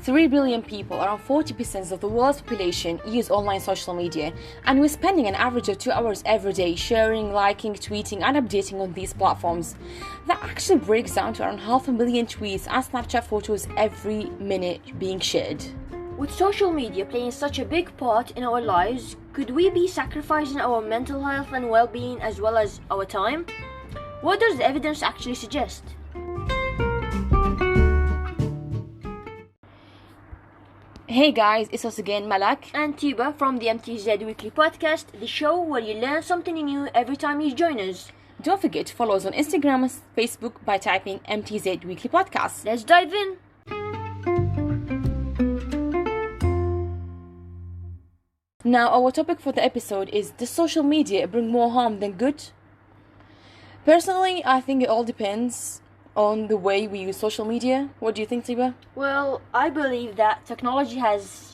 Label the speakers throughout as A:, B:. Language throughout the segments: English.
A: 3 billion people, around 40% of the world's population, use online social media, and we're spending an average of 2 hours every day sharing, liking, tweeting, and updating on these platforms. That actually breaks down to around 500,000 tweets and Snapchat photos every minute being shared.
B: With social media playing such a big part in our lives, could we be sacrificing our mental health and well-being as well as our time? What does the evidence actually suggest?
A: Hey guys, it's us again, Malak
B: And Tiba from the MTZ Weekly Podcast, the show where you learn something new every time you join us.
A: Don't forget to follow us on Instagram and Facebook by typing MTZ Weekly Podcast.
B: Let's dive in.
A: Now, our topic for the episode is, does social media bring more harm than good? Personally, I think it all depends on the way we use social media. What do you think, Tiba?
B: Well, I believe that technology has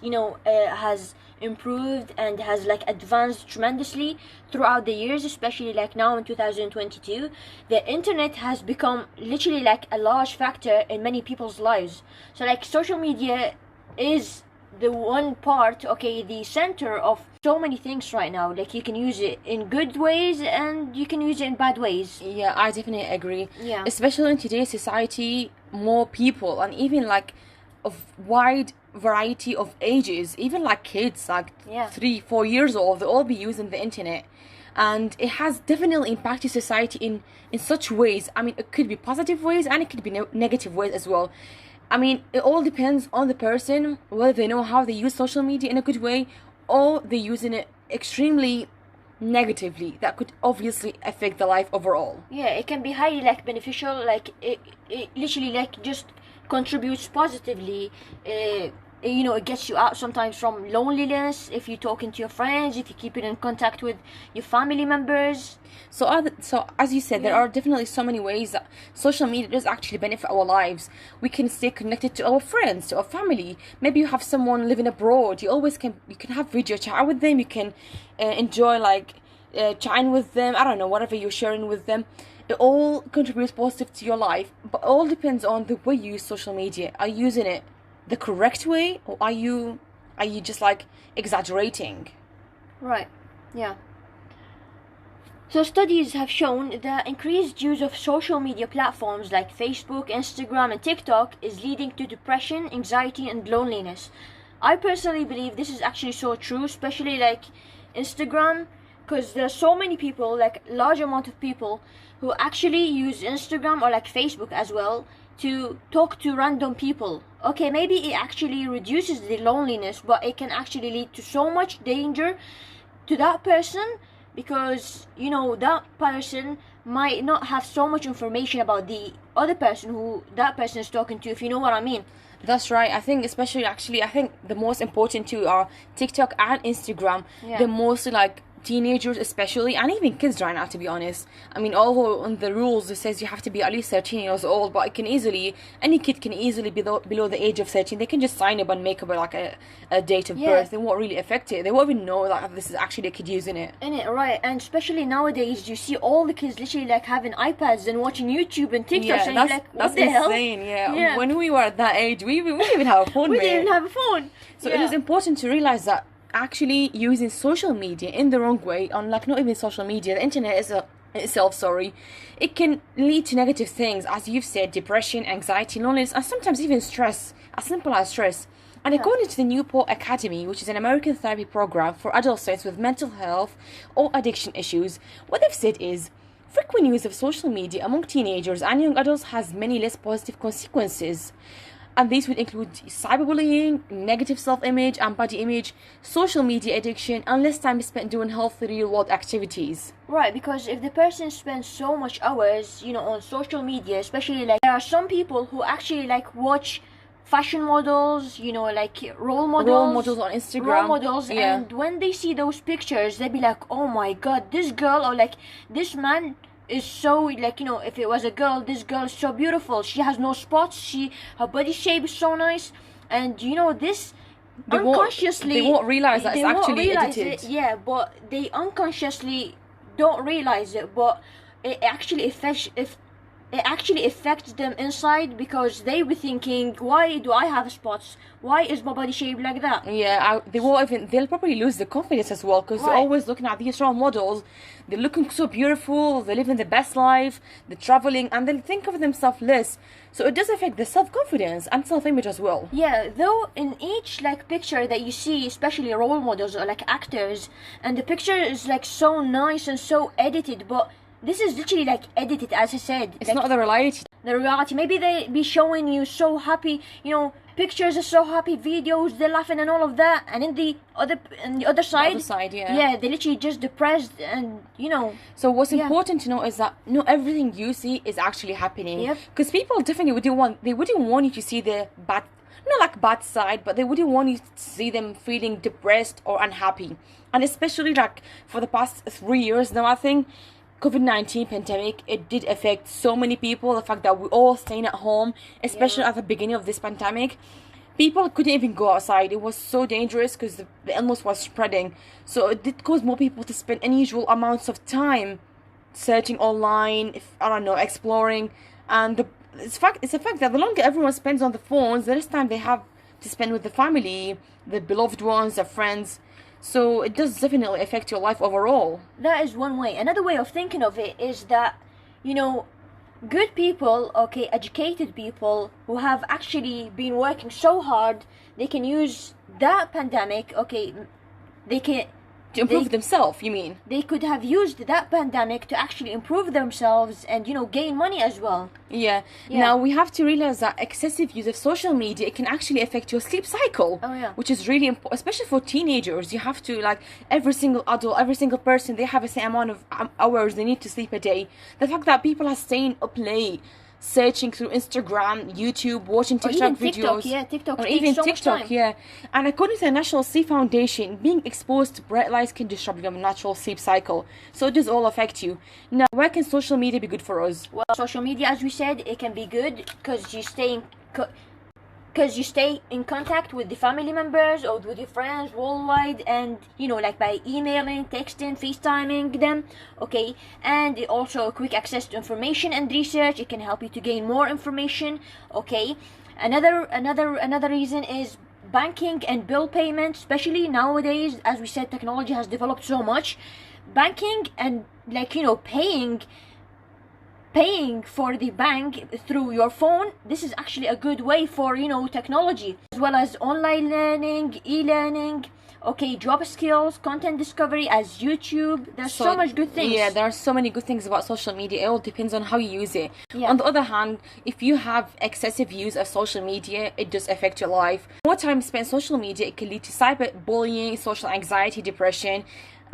B: improved and has advanced tremendously throughout the years, especially now in 2022. The internet has become literally a large factor in many people's lives. So social media is the one part, the center of so many things right now. You can use it in good ways and you can use it in bad ways.
A: Yeah, I definitely agree.
B: Yeah.
A: Especially in today's society, more people and even a wide variety of ages, even kids 3-4 years old, they all be using the internet. And it has definitely impacted society in such ways. I mean, it could be positive ways and it could be negative ways as well. I mean, it all depends on the person, whether they know how they use social media in a good way or they're using it extremely negatively. That could obviously affect the life overall.
B: Yeah, it can be highly beneficial. It literally just contributes positively. It gets you out sometimes from loneliness if you're talking to your friends, if you keep it in contact with your family members.
A: So as you said, there are definitely so many ways that social media does actually benefit our lives. We can stay connected to our friends, to our family. Maybe you have someone living abroad. You can have video chat with them. You can enjoy chatting with them. I don't know, whatever you're sharing with them. It all contributes positive to your life, but it all depends on the way you use social media. Are you using it the correct way, or are you just exaggerating?
B: Right. Yeah. So studies have shown that increased use of social media platforms like Facebook, Instagram, and TikTok is leading to depression, anxiety, and loneliness. I personally believe this is actually so true, especially Instagram, because there are so many people, large amount of people who actually use Instagram or Facebook as well to talk to random people. Okay, maybe it actually reduces the loneliness, but it can actually lead to so much danger to that person, because that person might not have so much information about the other person who that person is talking to, if you know what I mean.
A: That's right. I think especially I think the most important two are TikTok and Instagram.
B: Yeah.
A: They're mostly teenagers especially, and even kids right now, to be honest. I mean, although on the rules it says you have to be at least 13 years old, but any kid can easily be below the age of 13. They can just sign up and make up a date of birth. They won't really affect it. They won't even know that this is actually a kid using it.
B: Right. And especially nowadays, you see all the kids literally having iPads and watching YouTube and TikTok.
A: Yeah,
B: and
A: that's insane. Yeah. When we were at that age, we didn't even have a phone.
B: We didn't even have a phone.
A: So it is important to realize that actually using social media in the wrong way, on not even social media, the internet itself, it can lead to negative things, as you've said: depression, anxiety, loneliness, and sometimes even stress, as simple as stress. And according to the Newport Academy, which is an American therapy program for adolescents with mental health or addiction issues, what they've said is, frequent use of social media among teenagers and young adults has many less positive consequences. And these would include cyberbullying, negative self-image and body image, social media addiction, and less time spent doing healthy real-world activities.
B: Right, because if the person spends so much hours, on social media, especially there are some people who actually watch fashion models, role models
A: on Instagram. Yeah.
B: And when they see those pictures, they be like, oh my god, this girl or this man is so if it was a girl, this girl is so beautiful. She has no spots. Her body shape is so nice, and this unconsciously
A: they won't realize that it's actually edited.
B: Yeah, but they unconsciously don't realize it, but it actually it actually affects them inside, because they were thinking, why do I have spots? Why is my body shaped like that?
A: Yeah, they'll probably lose the confidence as well, because they're
B: Right.
A: always looking at these role models. They're looking so beautiful, they're living the best life, they're traveling, and they'll think of themselves less. So it does affect the self-confidence and self-image as well.
B: Yeah, though in each like picture that you see, especially role models or like actors, and the picture is like so nice and so edited, but this is literally like edited, as I said.
A: It's
B: like,
A: not the reality.
B: the reality. Maybe they be showing you so happy, pictures are so happy, videos, they're laughing and all of that, and in the other side,
A: Yeah.
B: they're literally just depressed, and
A: So what's
B: Yeah.
A: important to know is that not everything you see is actually happening.
B: Yep.
A: Because people definitely wouldn't want you to see the bad, not like bad side, but they wouldn't want you to see them feeling depressed or unhappy. And especially like for the past 3 years now, I think COVID-19 pandemic, it did affect so many people. The fact that we're all staying at home, especially at the beginning of this pandemic, people couldn't even go outside. It was so dangerous because the illness was spreading. So it did cause more people to spend unusual amounts of time searching online, exploring. And it's a fact that the longer everyone spends on the phones, the less time they have to spend with the family, the beloved ones, their friends. So it does definitely affect your life overall.
B: that is one way. Another way of thinking of it is that, good people, educated people who have actually been working so hard, they can use that pandemic, they can...
A: To improve themselves, you mean?
B: They could have used that pandemic to actually improve themselves and, gain money as well.
A: Yeah.
B: Yeah.
A: Now we have to realize that excessive use of social media, it can actually affect your sleep cycle.
B: Oh, yeah.
A: Which is really important, especially for teenagers. You have to, like, every single adult, every single person, they have a same amount of hours they need to sleep a day. The fact that people are staying up late, searching through Instagram, YouTube, watching
B: Or
A: TikTok
B: even TikTok,
A: videos.
B: yeah, TikTok
A: Or
B: takes
A: even
B: so much
A: TikTok,
B: time.
A: yeah. And according to the National Sleep Foundation, being exposed to bright lights can disrupt your natural sleep cycle. So it does all affect you. Now, where can social media be good for us?
B: Well, social media, as we said, it can be good because you stay in contact with the family members or with your friends worldwide, and like by emailing, texting, FaceTiming them, and it also quick access to information and research. It can help you to gain more information. Another reason is banking and bill payment, especially nowadays. As we said, technology has developed so much. Banking and paying for the bank through your phone, this is actually a good way for technology, as well as online learning, e-learning, job skills, content discovery as YouTube. There's so much good things.
A: Yeah, there are so many good things about social media. It all depends on how you use it.
B: Yeah.
A: On the other hand, if you have excessive use of social media, it does affect your life. More time spent on social media, it can lead to cyberbullying, social anxiety, depression,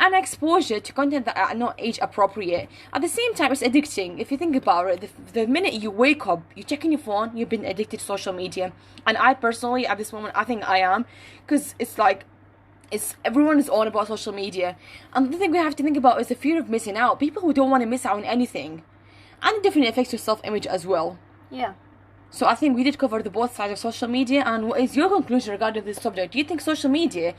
A: and exposure to content that are not age appropriate. At the same time, it's addicting. If you think about it, the minute you wake up, you check on your phone, you've been addicted to social media. And I personally, at this moment, I think I am, because it's like, everyone is on about social media. And the thing we have to think about is the fear of missing out. People who don't want to miss out on anything. And it definitely affects your self-image as well.
B: Yeah.
A: So I think we did cover the both sides of social media. And what is your conclusion regarding this subject? Do you think social media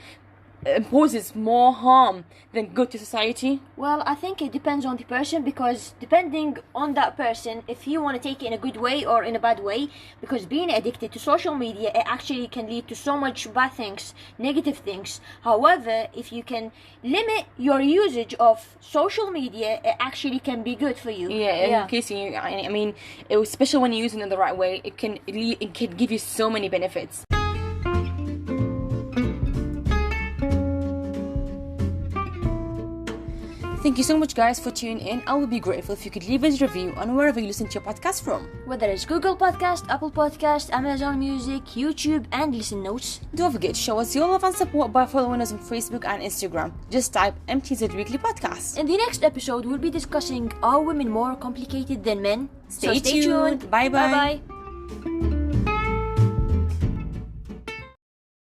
A: imposes more harm than good to society?
B: Well, I think it depends on the person, because depending on that person, if you want to take it in a good way or in a bad way, because being addicted to social media, it actually can lead to so much bad things, negative things. However, if you can limit your usage of social media, it actually can be good for you.
A: Yeah, in case you, I mean, especially when you're using it the right way, it can give you so many benefits. Thank you so much, guys, for tuning in. I would be grateful if you could leave us a review on wherever you listen to your podcast from.
B: Whether it's Google Podcast, Apple Podcast, Amazon Music, YouTube, and Listen Notes.
A: Don't forget to show us your love and support by following us on Facebook and Instagram. Just type MTZ Weekly Podcast.
B: In the next episode, we'll be discussing, are women more complicated than men?
A: Stay tuned. Bye-bye.
B: Bye-bye.